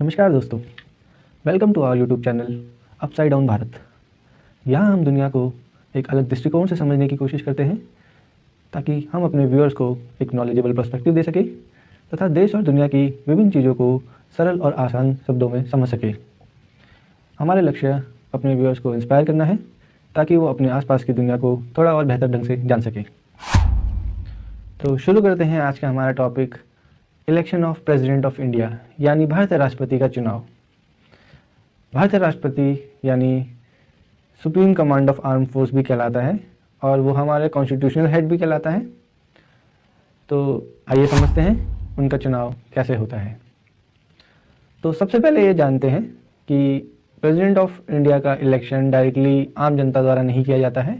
नमस्कार दोस्तों, welcome to our YouTube channel upside down Bharat. यहाँ हम दुनिया को एक अलग दृष्टिकोण से समझने की कोशिश करते हैं ताकि हम अपने व्यूअर्स को एक नॉलेजेबल पर्सपेक्टिव दे सकें तथा देश और दुनिया की विभिन्न चीज़ों को सरल और आसान शब्दों में समझ सके। हमारे लक्ष्य अपने व्यूअर्स को इंस्पायर करना है ताकि वो अपने आसपास की दुनिया को थोड़ा और बेहतर ढंग से जान सके। तो शुरू करते हैं आज का हमारा topic, election of president of India यानी भारतीय राष्ट्रपति का चुनाव। भारतीय राष्ट्रपति यानी supreme command of arm force भी कहलाता है और वो हमारे कॉन्स्टिट्यूशनल हेड भी कहलाता है। तो आइए समझते हैं उनका चुनाव कैसे होता है। तो सबसे पहले ये जानते हैं कि प्रेसिडेंट ऑफ इंडिया का इलेक्शन डायरेक्टली आम जनता द्वारा नहीं किया जाता है।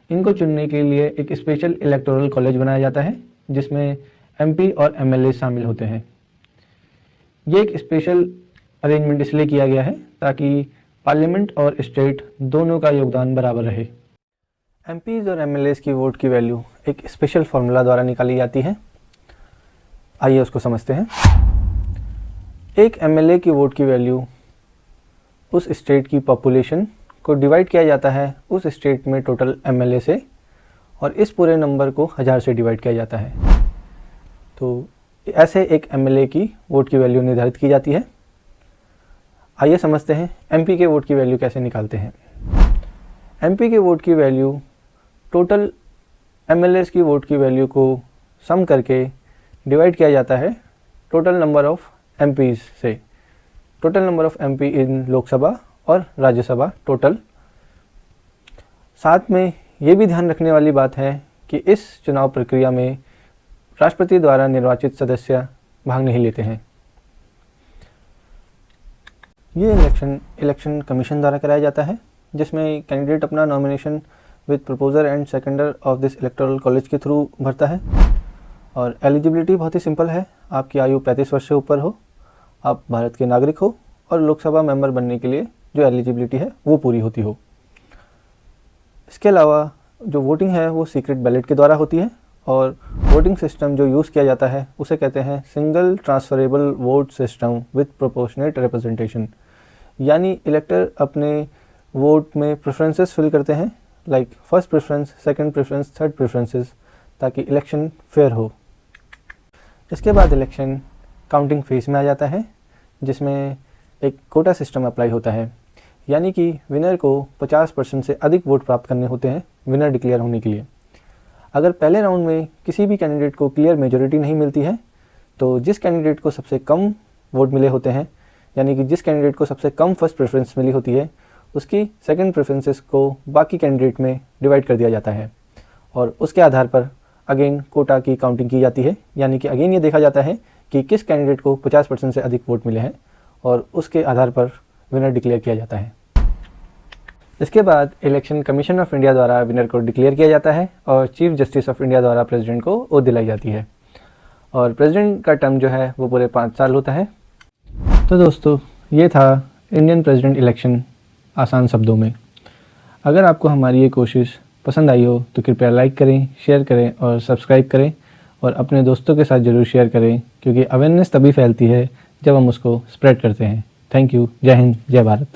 इनको चुनने के लिए एक स्पेशल इलेक्टोरल कॉलेज बनाया जाता है जिसमें एमपी और एमएलए शामिल होते हैं। ये एक स्पेशल अरेंजमेंट इसलिए किया गया है ताकि पार्लियामेंट और स्टेट दोनों का योगदान बराबर रहे। एमपीज़ और एमएलएज़ की वोट की वैल्यू एक स्पेशल फार्मूला द्वारा निकाली जाती है। आइए उसको समझते हैं। एक एमएलए की वोट की वैल्यू उस स्टेट की पॉपुलेशन को डिवाइड किया जाता है उस स्टेट में टोटल एमएलए से, और इस पूरे नंबर को 1000 से डिवाइड किया जाता है। तो ऐसे एक एमएलए की वोट की वैल्यू निर्धारित की जाती है। आइए समझते हैं एमपी के वोट की वैल्यू कैसे निकालते हैं। एमपी के वोट की वैल्यू टोटल एमएलएस की वोट की वैल्यू को सम करके डिवाइड किया जाता है टोटल नंबर ऑफ एमपीज से। टोटल नंबर ऑफ एमपी इन लोकसभा और राज्यसभा टोटल। साथ में ये भी ध्यान रखने वाली बात है कि इस चुनाव प्रक्रिया में राष्ट्रपति द्वारा निर्वाचित सदस्य भाग नहीं लेते हैं। ये इलेक्शन कमीशन द्वारा कराया जाता है जिसमें कैंडिडेट अपना nomination with proposer and सेकेंडर of this electoral college के थ्रू भरता है। और एलिजिबिलिटी बहुत ही सिंपल है, आपकी आयु 35 वर्ष से ऊपर हो, आप भारत के नागरिक हो और लोकसभा मेंबर बनने के लिए जो एलिजिबिलिटी है वो पूरी होती हो। इसके अलावा जो वोटिंग है वो सीक्रेट बैलेट के द्वारा होती है और वोटिंग सिस्टम जो यूज़ किया जाता है उसे कहते हैं single transferable vote system with proportionate representation. यानी इलेक्टर अपने वोट में प्रेफरेंसेस फिल करते हैं, like first preference, second preference, third preferences, ताकि इलेक्शन फेयर हो। इसके बाद इलेक्शन काउंटिंग फेज में आ जाता है जिसमें एक कोटा सिस्टम अप्लाई होता है, यानी कि विनर को 50% से अधिक वोट प्राप्त करने होते हैं विनर डिक्लेयर होने के लिए। अगर पहले राउंड में किसी भी कैंडिडेट को क्लियर मेजॉरिटी नहीं मिलती है तो जिस कैंडिडेट को सबसे कम वोट मिले होते हैं, यानी कि जिस कैंडिडेट को सबसे कम फर्स्ट प्रेफरेंस मिली होती है, उसकी सेकंड प्रेफरेंसेस को बाकी कैंडिडेट में डिवाइड कर दिया जाता है और उसके आधार पर अगेन कोटा की काउंटिंग की जाती है। यानी कि अगेन ये देखा जाता है कि किस कैंडिडेट को 50% से अधिक वोट मिले हैं और उसके आधार पर विनर डिक्लेयर किया जाता है। इसके बाद इलेक्शन कमीशन ऑफ इंडिया द्वारा विनर को डिक्लेयर किया जाता है और चीफ जस्टिस ऑफ इंडिया द्वारा प्रेसिडेंट को ओथ दिलाई जाती है। और प्रेसिडेंट का टर्म जो है वो पूरे 5 साल होता है। तो दोस्तों, ये था इंडियन प्रेसिडेंट इलेक्शन आसान शब्दों में। अगर आपको हमारी ये कोशिश पसंद आई हो तो कृपया लाइक करें, शेयर करें और सब्सक्राइब करें और अपने दोस्तों के साथ ज़रूर शेयर करें, क्योंकि अवेयरनेस तभी फैलती है जब हम उसको स्प्रेड करते हैं। Thank you. जय हिंद, जय भारत।